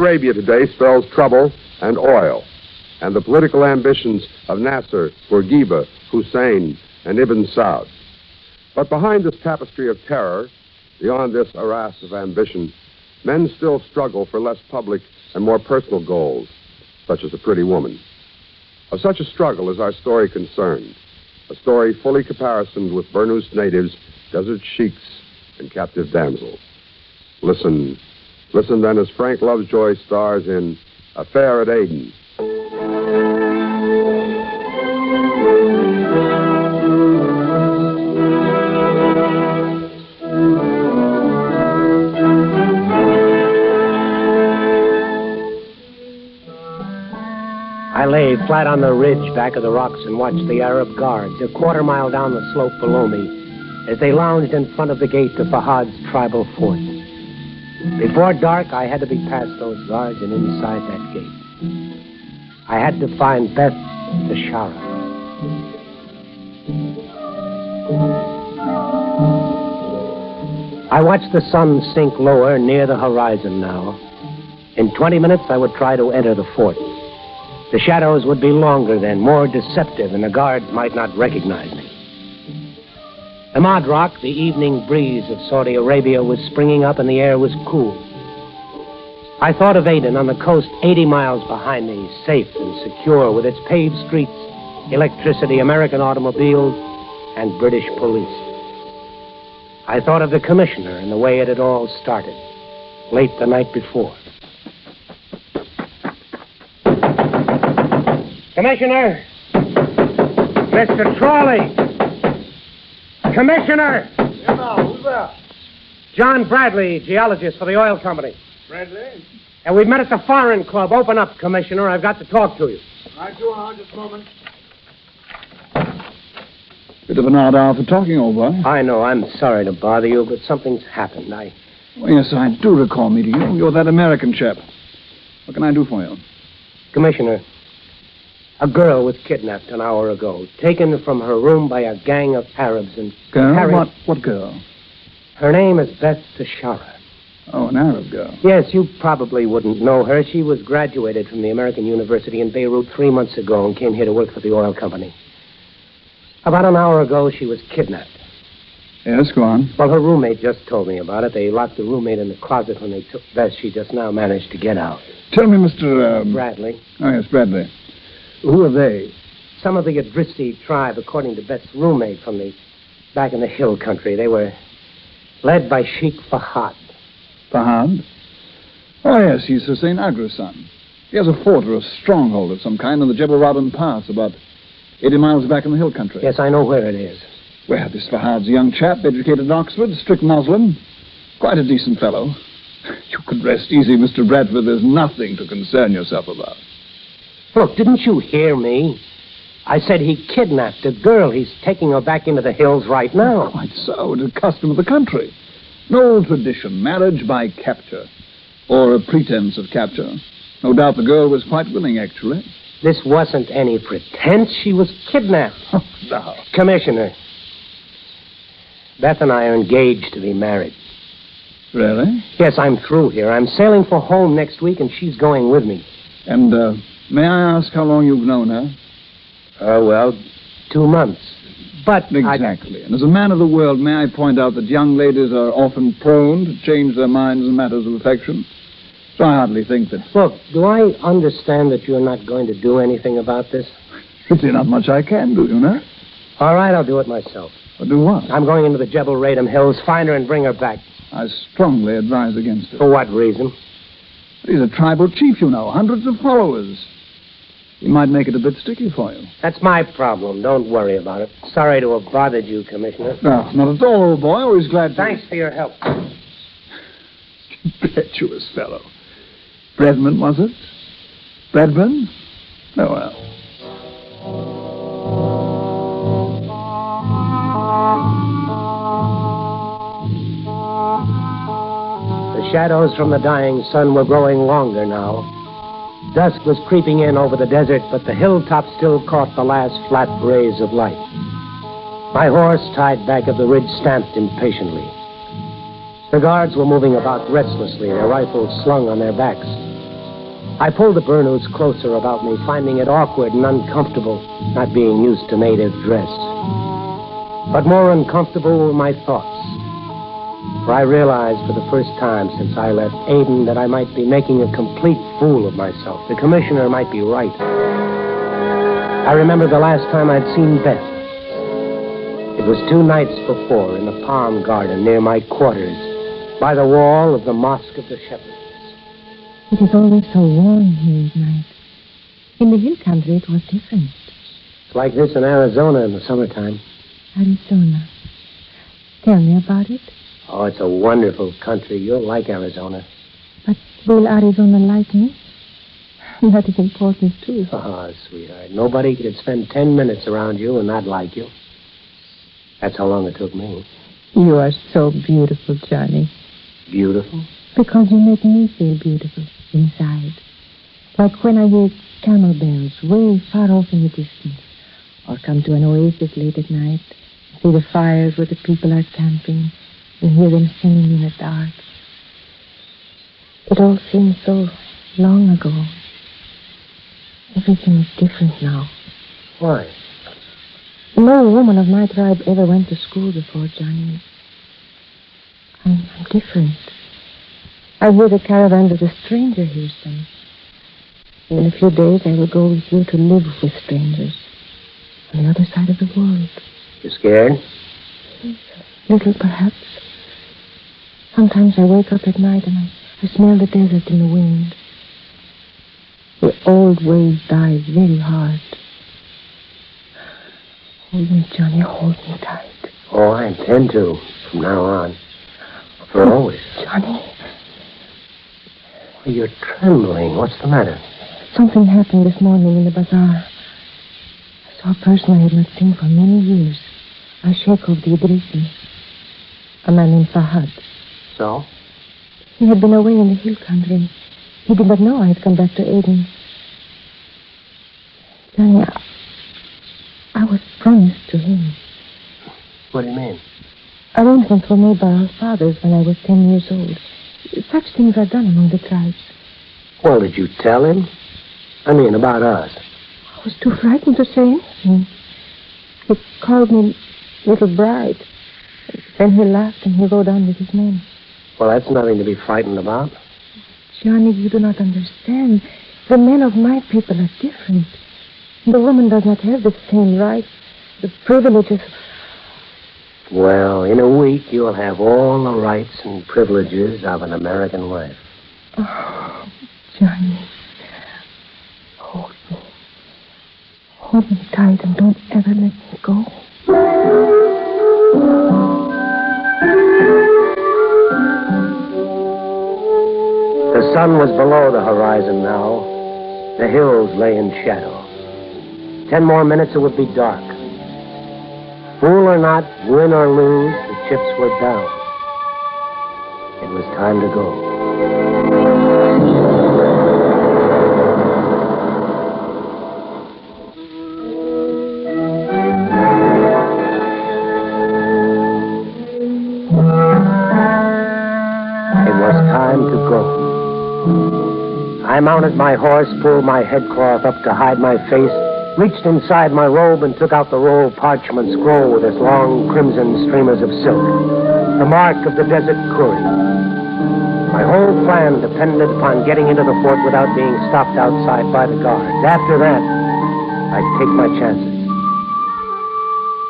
Arabia today spells trouble and oil, and the political ambitions of Nasser, Bourguiba, Hussein, and Ibn Saud. But behind this tapestry of terror, beyond this arras of ambition, men still struggle for less public and more personal goals, such as a pretty woman. Of such a struggle is our story concerned, a story fully caparisoned with Burnous natives, desert sheiks, and captive damsels. Listen then as Frank Lovejoy stars in Affair at Aden. I lay flat on the ridge back of the rocks and watched the Arab guards a quarter-mile down the slope below me as they lounged in front of the gate to Fahad's tribal fort. Before dark, I had to be past those guards and inside that gate. I had to find Beth Tashara. I watched the sun sink lower near the horizon now. In 20 minutes, I would try to enter the fort. The shadows would be longer then, more deceptive, and the guards might not recognize me. The Madrak, the evening breeze of Saudi Arabia, was springing up and the air was cool. I thought of Aden on the coast 80 miles behind me, safe and secure, with its paved streets, electricity, American automobiles, and British police. I thought of the commissioner and the way it had all started, late the night before. Commissioner! Mr. Trawley! Commissioner! Yeah, now, who's that? John Bradley, geologist for the oil company. Bradley? And we've met at the Foreign Club. Open up, Commissioner. I've got to talk to you. Right, you are. Just a moment. Bit of an odd hour for talking, old boy. I know. I'm sorry to bother you, but something's happened. Well, yes, I do recall meeting you. You're that American chap. What can I do for you? Commissioner, a girl was kidnapped an hour ago, taken from her room by a gang of Arabs and Girl? carried... What girl? Her name is Beth Tashara. Oh, an Arab girl. Yes, you probably wouldn't know her. She was graduated from the American University in Beirut 3 months ago and came here to work for the oil company. About an hour ago, she was kidnapped. Yes, go on. Well, her roommate just told me about it. They locked the roommate in the closet when they took Beth. She just now managed to get out. Tell me, Mr. Bradley. Oh, yes, Bradley. Who are they? Some of the Idrisi tribe, according to Beth's roommate from the back in the hill country. They were led by Sheikh Fahad. Fahad? Oh, yes, he's Hussein Agra's son. He has a fort or a stronghold of some kind in the Jebel Rabban Pass, about 80 miles back in the hill country. Yes, I know where it is. Well, this Fahad's a young chap, educated in Oxford, strict Muslim. Quite a decent fellow. You could rest easy, Mr. Bradford. There's nothing to concern yourself about. Look, didn't you hear me? I said he kidnapped a girl. He's taking her back into the hills right now. Quite so. It's a custom of the country. An old tradition, marriage by capture. Or a pretense of capture. No doubt the girl was quite willing, actually. This wasn't any pretense. She was kidnapped. Oh, no. Commissioner, Beth and I are engaged to be married. Really? Yes, I'm through here. I'm sailing for home next week, and she's going with me. And, may I ask how long you've known her? Well, 2 months. But exactly. And as a man of the world, may I point out that young ladies are often prone to change their minds in matters of affection? So I hardly think that... Look, do I understand that you're not going to do anything about this? Really not much I can do, you know? All right, I'll do it myself. Well, do what? I'm going into the Jebel Radam Hills, find her and bring her back. I strongly advise against it. For what reason? He's a tribal chief, you know. Hundreds of followers. He might make it a bit sticky for you. That's my problem. Don't worry about it. Sorry to have bothered you, Commissioner. No, not at all, old boy. Always glad to... Thanks for your help. Impetuous fellow. Bredman, was it? Bredman? Oh, well. The shadows from the dying sun were growing longer now. Dusk was creeping in over the desert, but the hilltop still caught the last flat rays of light. My horse, tied back of the ridge, stamped impatiently. The guards were moving about restlessly, their rifles slung on their backs. I pulled the burnous closer about me, finding it awkward and uncomfortable, not being used to native dress. But more uncomfortable were my thoughts. For I realized for the first time since I left Aden that I might be making a complete fool of myself. The commissioner might be right. I remember the last time I'd seen Beth. It was 2 nights before in the palm garden near my quarters, by the wall of the Mosque of the Shepherds. It is always so warm here at night. In the hill country, it was different. It's like this in Arizona in the summertime. Arizona. Tell me about it. Oh, it's a wonderful country. You'll like Arizona. But will Arizona like me? That is important, too. Oh, sweetheart. Nobody could spend 10 minutes around you and not like you. That's how long it took me. You are so beautiful, Johnny. Beautiful? Because you make me feel beautiful inside. Like when I hear camel bells way far off in the distance. Or come to an oasis late at night, see the fires where the people are camping, and hear them singing in the dark. It all seems so long ago. Everything is different now. Why? No woman of my tribe ever went to school before, Johnny. I'm different. I hear the caravans as a stranger hears them. In a few days, I will go with you to live with strangers on the other side of the world. You scared? A little, perhaps. Sometimes I wake up at night and I smell the desert in the wind. The old ways die very hard. Hold me, Johnny, hold me tight. Oh, I intend to, from now on. For always. Johnny. You're trembling. What's the matter? Something happened this morning in the bazaar. I saw a person I had not seen for many years. A sheikh of the Idrisi. A man named Fahad. So? He had been away in the hill country. He did not know I had come back to Aden. Johnny, I was promised to him. What do you mean? Arrangements were made by our fathers when I was 10 years old. Such things are done among the tribes. Well, did you tell him? I mean, about us. I was too frightened to say anything. He called me little bride. Then he laughed and he rode on with his men. Well, that's nothing to be frightened about. Johnny, you do not understand. The men of my people are different. The woman does not have the same rights, the privileges. Well, in a week, you'll have all the rights and privileges of an American wife. Oh, Johnny. Hold me. Hold me tight and don't ever let me go. The sun was below the horizon now. The hills lay in shadow. 10 more minutes, it would be dark. Fool or not, win or lose, the chips were down. It was time to go. It was time to go. I mounted my horse, pulled my headcloth up to hide my face, reached inside my robe and took out the rolled parchment scroll with its long crimson streamers of silk, the mark of the desert Kuri. My whole plan depended upon getting into the fort without being stopped outside by the guards. After that, I'd take my chances.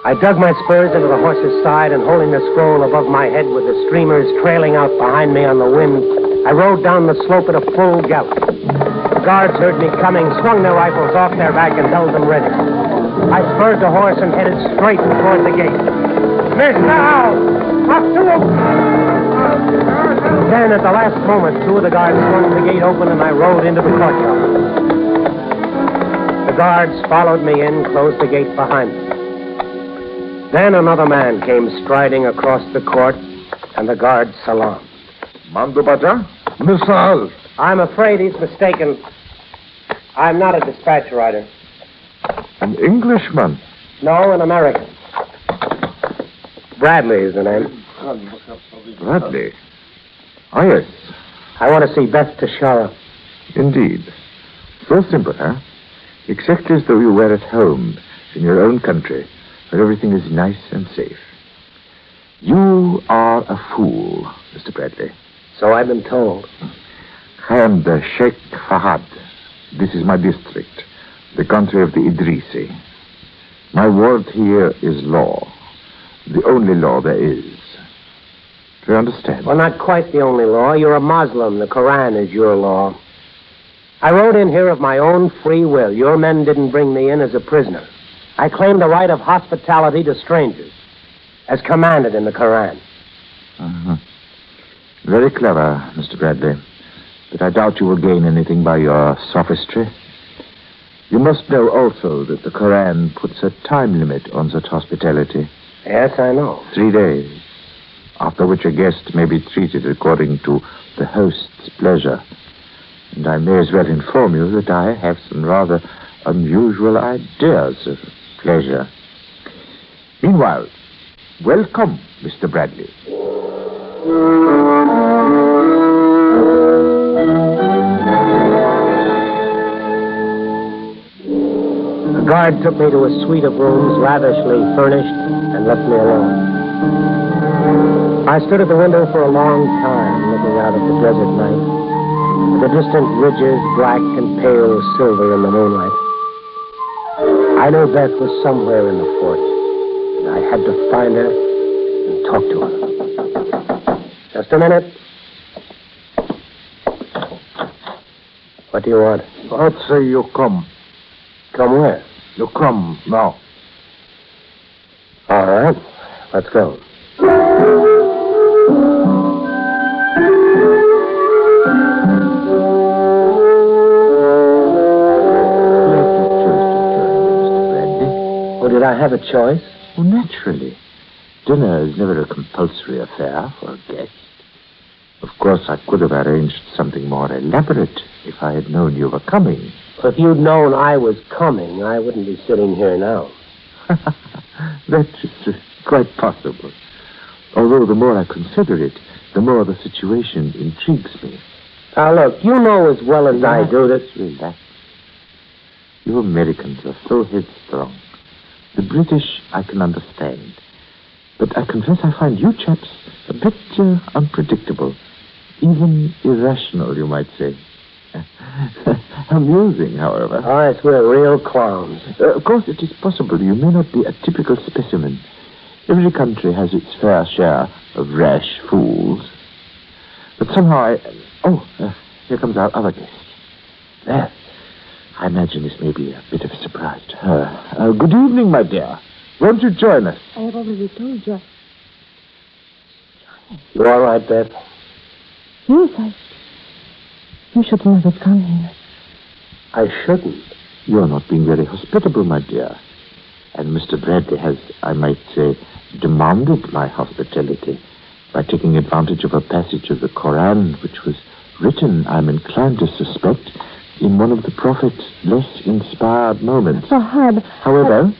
I dug my spurs into the horse's side and holding the scroll above my head with the streamers trailing out behind me on the wind, I rode down the slope at a full gallop. The guards heard me coming, swung their rifles off their back, and held them ready. I spurred the horse and headed straight toward the gate. Miss now! Up to him! Then, at the last moment, 2 of the guards swung the gate open, and I rode into the courtyard. The guards followed me in, closed the gate behind them. Then another man came striding across the court, and the guards salaamed. Mandubaja? Misal. I'm afraid he's mistaken. I'm not a dispatch rider. An Englishman? No, an American. Bradley is the name. Bradley? Ah, yes. I want to see Beth Tashara. Indeed. So simple, huh? Exactly as though you were at home in your own country, where everything is nice and safe. You are a fool, Mr. Bradley. So I've been told. I am the Sheikh Fahad. This is my district, the country of the Idrisi. My word here is law. The only law there is. Do you understand? Well, not quite the only law. You're a Muslim. The Koran is your law. I rode in here of my own free will. Your men didn't bring me in as a prisoner. I claim the right of hospitality to strangers, as commanded in the Koran. Uh-huh. Very clever, Mr. Bradley. But I doubt you will gain anything by your sophistry. You must know also that the Koran puts a time limit on such hospitality. Yes, I know. 3 days, after which a guest may be treated according to the host's pleasure. And I may as well inform you that I have some rather unusual ideas of pleasure. Meanwhile, welcome, Mr. Bradley. The guard took me to a suite of rooms lavishly furnished and left me alone. I stood at the window for a long time, looking out at the desert night, with the distant ridges black and pale as silver in the moonlight. I knew Beth was somewhere in the fort, and I had to find her and talk to her. Just a minute. What do you want? I'd say you come. Come where? You come now. All right, let's go. Did I have a choice? Well, naturally. Dinner is never a compulsory affair for a guest. Of course, I could have arranged something more elaborate if I had known you were coming. If you'd known I was coming, I wouldn't be sitting here now. That is quite possible. Although the more I consider it, the more the situation intrigues me. Now, look, you know as well as I do that... Relax. You Americans are so headstrong. The British I can understand. But I confess I find you chaps a bit unpredictable. Even irrational, you might say. Amusing, however. Oh, yes, we're real clowns. Of course, it is possible you may not be a typical specimen. Every country has its fair share of rash fools. But somehow here comes our other guest. There. I imagine this may be a bit of a surprise to her. Good evening, my dear. Won't you join us? I have already told you. You all right, Beth? Yes, You should never come here. I shouldn't. You're not being very hospitable, my dear. And Mr. Bradley has, I might say, demanded my hospitality by taking advantage of a passage of the Koran which was written, I'm inclined to suspect, in one of the Prophet's less inspired moments. Fahad. However,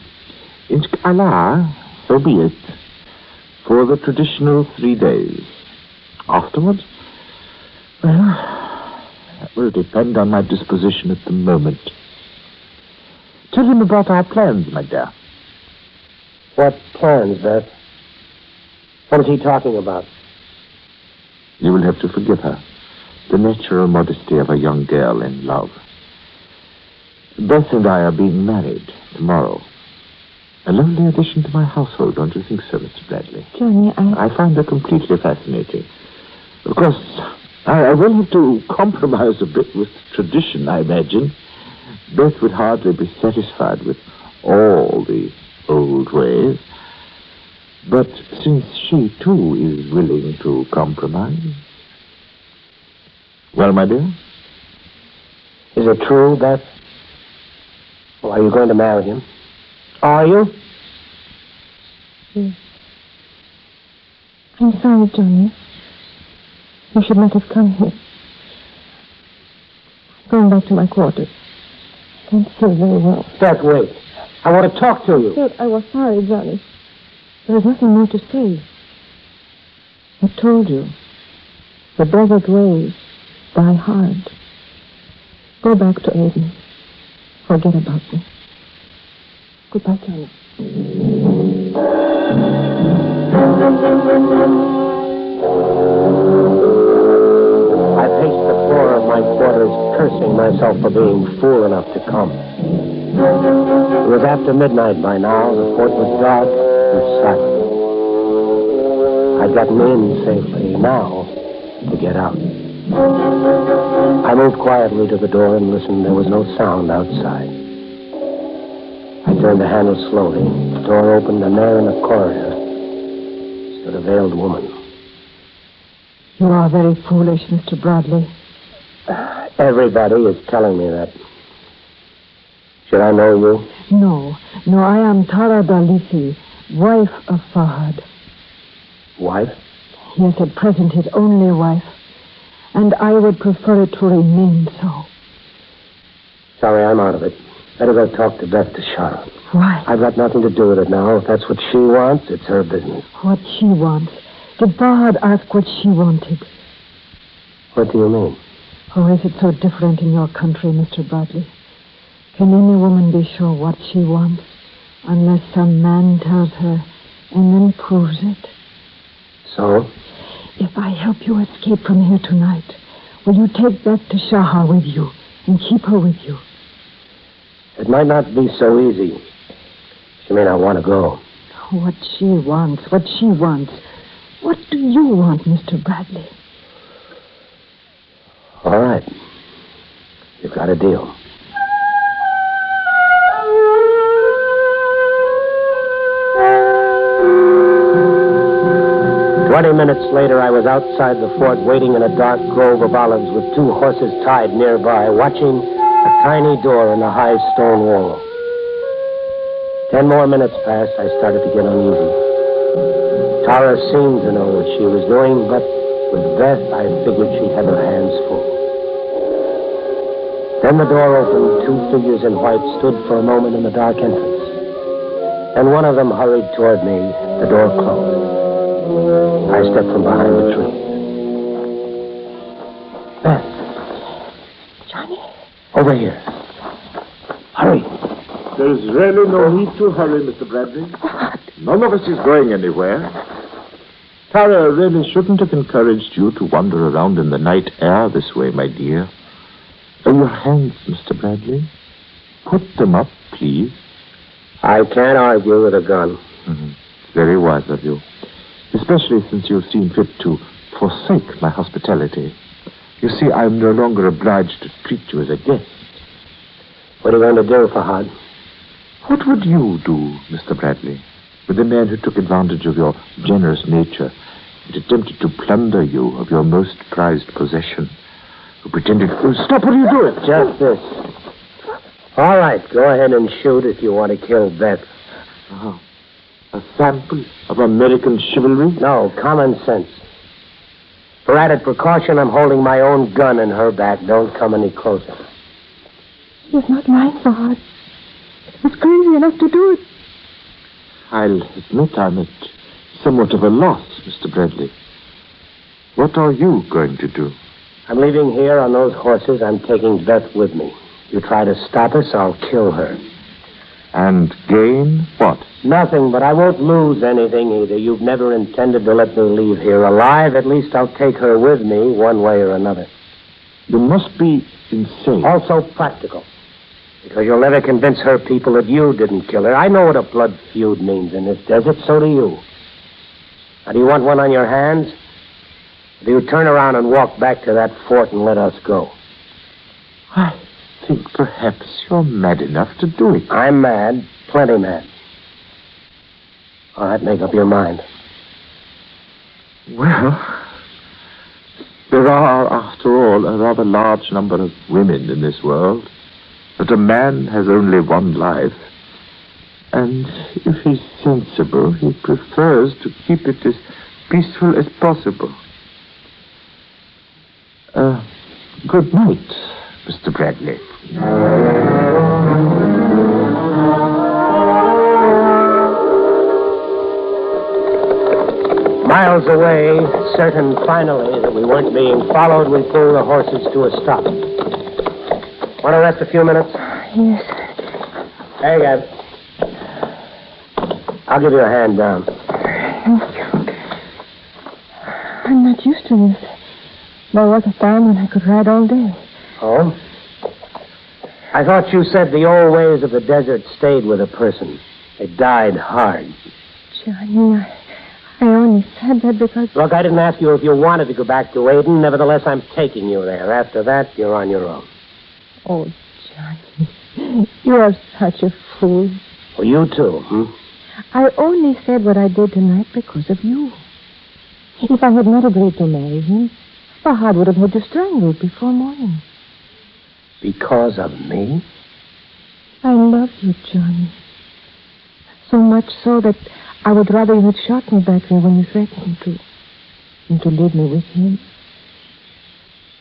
inshallah, so be it, for the traditional 3 days. Afterwards, well, that will depend on my disposition at the moment. Tell him about our plans, my dear. What plans, Beth? What is he talking about? You will have to forgive her. The natural modesty of a young girl in love. Beth and I are being married tomorrow. A lovely addition to my household, don't you think so, Mr. Bradley? Johnny, I find her completely fascinating. Of course, I will have to compromise a bit with tradition, I imagine. Beth would hardly be satisfied with all the old ways. But since she, too, is willing to compromise... Well, my dear? Is it true, Beth? Well, are you going to marry him? Are you? Yes. I'm sorry, Johnny. You should not have come here. I'm going back to my quarters. I can't feel very well. Beth, wait. I want to talk to you. I was sorry, Johnny. There is nothing more to say. I told you. The desert ways die hard. Go back to Aden. Forget about me. Goodbye, Johnny. I paced the floor of my quarters, cursing myself for being fool enough to come. It was after midnight by now. The fort was dark and silent. I'd gotten in safely. Now, to get out. I moved quietly to the door and listened. There was no sound outside. I turned the handle slowly. The door opened, and there in the corridor stood a veiled woman. You are very foolish, Mr. Bradley. Everybody is telling me that. Should I know you? No, I am Tara Dalisi, wife of Fahad. Wife? Yes, at present his only wife. And I would prefer it to remain so. Sorry, I'm out of it. Better go talk to Beth to Charlotte. Why? I've got nothing to do with it now. If that's what she wants, it's her business. What she wants. Did Fahad ask what she wanted? What do you mean? Oh, is it so different in your country, Mr. Bradley? Can any woman be sure what she wants unless some man tells her and then proves it? So? If I help you escape from here tonight, will you take Beth to Shahar with you and keep her with you? It might not be so easy. She may not want to go. What she wants. What do you want, Mr. Bradley? All right. You've got a deal. "20 minutes later, I was outside the fort, waiting in a dark grove of olives with 2 horses tied nearby, watching a tiny door in the high stone wall. 10 more minutes passed. I started to get uneasy. Tara seemed to know what she was doing, but with Beth, I figured she had her hands full. Then the door opened. 2 figures in white stood for a moment in the dark entrance. And one of them hurried toward me. The door closed. I stepped from behind the tree. Beth. Johnny? Over here. Hurry. There's really no need to hurry, Mr. Bradley. None of us is going anywhere. Tara really shouldn't have encouraged you to wander around in the night air this way, my dear. Your hands, Mr. Bradley. Put them up, please. I can't argue with a gun. Mm-hmm. Very wise of you. Especially since you've seen fit to forsake my hospitality. You see, I'm no longer obliged to treat you as a guest. What are you going to do, Fahad? What would you do, Mr. Bradley, with the man who took advantage of your generous nature and attempted to plunder you of your most prized possession, who pretended... Oh, stop, what are you doing? Just this. All right, go ahead and shoot if you want to kill Beth. Oh, a sample of American chivalry? No, common sense. For added precaution, I'm holding my own gun in her back. Don't come any closer. He is not mine, Fahad. He was crazy enough to do it. I'll admit I'm at somewhat of a loss, Mr. Bradley. What are you going to do? I'm leaving here on those horses. I'm taking Beth with me. You try to stop us, I'll kill her. And gain what? Nothing, but I won't lose anything either. You've never intended to let me leave here alive. At least I'll take her with me one way or another. You must be insane. Also practical. Because you'll never convince her people that you didn't kill her. I know what a blood feud means in this desert. So do you. Now, do you want one on your hands? Or do you turn around and walk back to that fort and let us go? I think perhaps you're mad enough to do it. I'm mad. Plenty mad. All right, make up your mind. Well, there are, after all, a rather large number of women in this world. But a man has only one life. And if he's sensible, he prefers to keep it as peaceful as possible. Good night, Mr. Bradley. Miles away, certain finally that we weren't being followed, we pulled the horses to a stop. Want to rest a few minutes? Yes. There you go. I'll give you a hand down. Thank you. I'm not used to this. There was a time when I could ride all day. Oh? I thought you said the old ways of the desert stayed with a person. They died hard. Johnny, I only said that because... Look, I didn't ask you if you wanted to go back to Aden. Nevertheless, I'm taking you there. After that, you're on your own. Oh, Johnny, you are such a fool. Well, you too, I only said what I did tonight because of you. If I had not agreed to marry him, Fahad would have had you strangled before morning. Because of me? I love you, Johnny. So much so that I would rather you had shot me back there when you threatened to, than to leave me with him.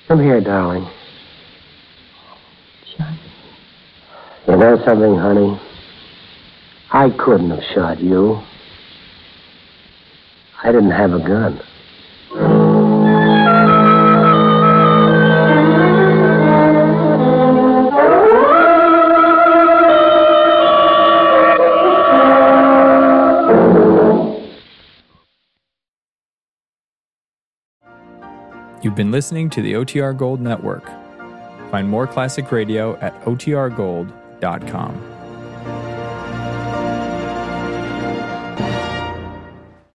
Come here, darling. Johnny. You know something, honey? I couldn't have shot you. I didn't have a gun. You've been listening to the OTR Gold Network. Find more classic radio at otrgold.com.